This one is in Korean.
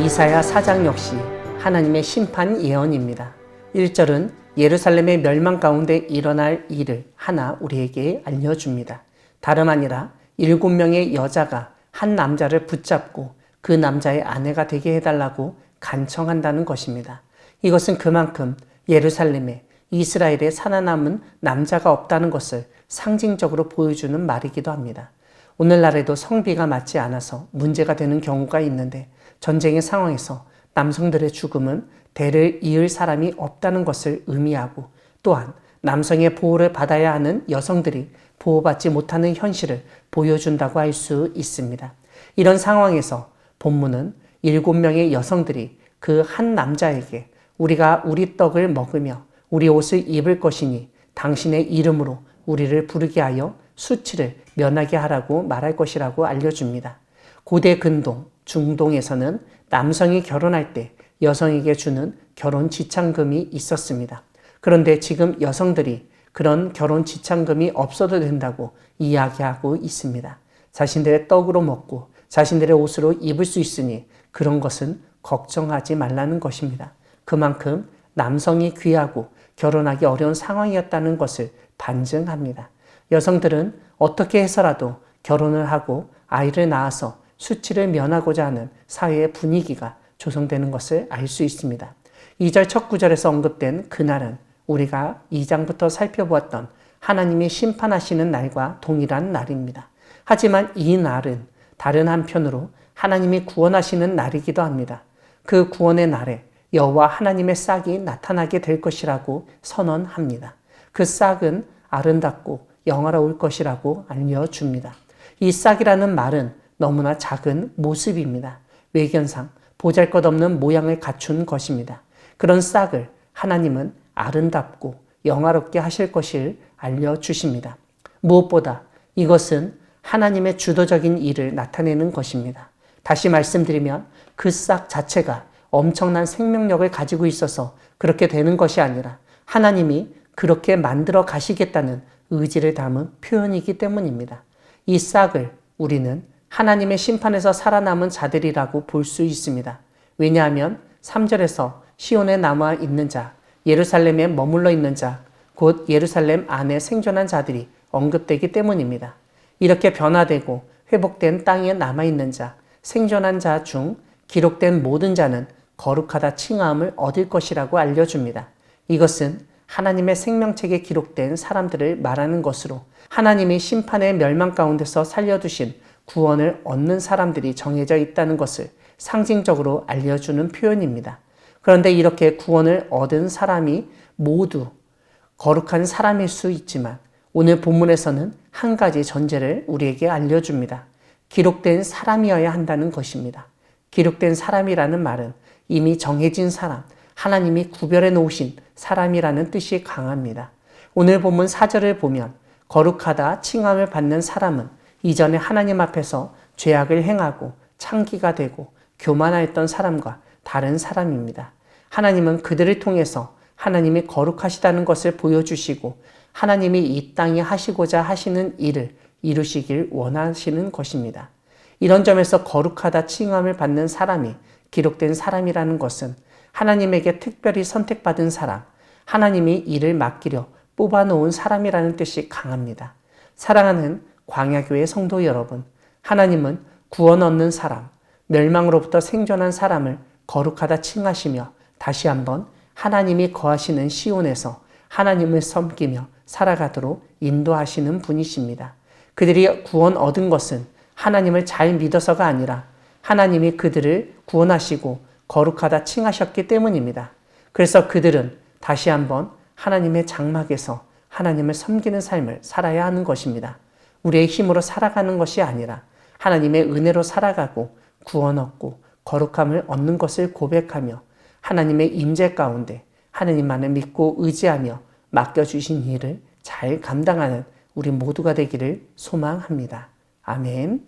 이사야 4장 역시 하나님의 심판 예언입니다. 1절은 예루살렘의 멸망 가운데 일어날 일을 하나 우리에게 알려줍니다. 다름 아니라 7명의 여자가 한 남자를 붙잡고 그 남자의 아내가 되게 해달라고 간청한다는 것입니다. 이것은 그만큼 예루살렘에 이스라엘에 살아남은 남자가 없다는 것을 상징적으로 보여주는 말이기도 합니다. 오늘날에도 성비가 맞지 않아서 문제가 되는 경우가 있는데 전쟁의 상황에서 남성들의 죽음은 대를 이을 사람이 없다는 것을 의미하고 또한 남성의 보호를 받아야 하는 여성들이 보호받지 못하는 현실을 보여준다고 할 수 있습니다. 이런 상황에서 본문은 7명의 여성들이 그 한 남자에게 우리가 우리 떡을 먹으며 우리 옷을 입을 것이니 당신의 이름으로 우리를 부르게 하여 수치를 면하게 하라고 말할 것이라고 알려줍니다. 고대 근동, 중동에서는 남성이 결혼할 때 여성에게 주는 결혼 지참금이 있었습니다. 그런데 지금 여성들이 그런 결혼 지참금이 없어도 된다고 이야기하고 있습니다. 자신들의 떡으로 먹고 자신들의 옷으로 입을 수 있으니 그런 것은 걱정하지 말라는 것입니다. 그만큼 남성이 귀하고 결혼하기 어려운 상황이었다는 것을 반증합니다. 여성들은 어떻게 해서라도 결혼을 하고 아이를 낳아서 수치를 면하고자 하는 사회의 분위기가 조성되는 것을 알 수 있습니다. 2절 첫 구절에서 언급된 그날은 우리가 2장부터 살펴보았던 하나님이 심판하시는 날과 동일한 날입니다. 하지만 이 날은 다른 한편으로 하나님이 구원하시는 날이기도 합니다. 그 구원의 날에 여호와 하나님의 싹이 나타나게 될 것이라고 선언합니다. 그 싹은 아름답고 영화로울 것이라고 알려줍니다. 이 싹이라는 말은 너무나 작은 모습입니다. 외견상 보잘것없는 모양을 갖춘 것입니다. 그런 싹을 하나님은 아름답고 영화롭게 하실 것을 알려주십니다. 무엇보다 이것은 하나님의 주도적인 일을 나타내는 것입니다. 다시 말씀드리면 그 싹 자체가 엄청난 생명력을 가지고 있어서 그렇게 되는 것이 아니라 하나님이 그렇게 만들어 가시겠다는 의지를 담은 표현이기 때문입니다. 이 싹을 우리는 하나님의 심판에서 살아남은 자들이라고 볼 수 있습니다. 왜냐하면 3절에서 시온에 남아 있는 자, 예루살렘에 머물러 있는 자, 곧 예루살렘 안에 생존한 자들이 언급되기 때문입니다. 이렇게 변화되고 회복된 땅에 남아있는 자, 생존한 자 중 기록된 모든 자는 거룩하다 칭함을 얻을 것이라고 알려줍니다. 이것은 하나님의 생명책에 기록된 사람들을 말하는 것으로 하나님이 심판의 멸망 가운데서 살려두신 구원을 얻는 사람들이 정해져 있다는 것을 상징적으로 알려주는 표현입니다. 그런데 이렇게 구원을 얻은 사람이 모두 거룩한 사람일 수 있지만 오늘 본문에서는 한 가지 전제를 우리에게 알려줍니다. 기록된 사람이어야 한다는 것입니다. 기록된 사람이라는 말은 이미 정해진 사람, 하나님이 구별해 놓으신 사람이라는 뜻이 강합니다. 오늘 본문 4절을 보면 거룩하다 칭함을 받는 사람은 이전에 하나님 앞에서 죄악을 행하고 창기가 되고 교만하였던 사람과 다른 사람입니다. 하나님은 그들을 통해서 하나님이 거룩하시다는 것을 보여주시고 하나님이 이 땅에 하시고자 하시는 일을 이루시길 원하시는 것입니다. 이런 점에서 거룩하다 칭함을 받는 사람이 기록된 사람이라는 것은 하나님에게 특별히 선택받은 사람, 하나님이 일을 맡기려 뽑아놓은 사람이라는 뜻이 강합니다. 사랑하는 광야교회 성도 여러분, 하나님은 구원 얻는 사람, 멸망으로부터 생존한 사람을 거룩하다 칭하시며 다시 한번 하나님이 거하시는 시온에서 하나님을 섬기며 살아가도록 인도하시는 분이십니다. 그들이 구원 얻은 것은 하나님을 잘 믿어서가 아니라 하나님이 그들을 구원하시고 거룩하다 칭하셨기 때문입니다. 그래서 그들은 다시 한번 하나님의 장막에서 하나님을 섬기는 삶을 살아야 하는 것입니다. 우리의 힘으로 살아가는 것이 아니라 하나님의 은혜로 살아가고 구원 얻고 거룩함을 얻는 것을 고백하며 하나님의 임재 가운데 하나님만을 믿고 의지하며 맡겨주신 일을 잘 감당하는 우리 모두가 되기를 소망합니다. 아멘.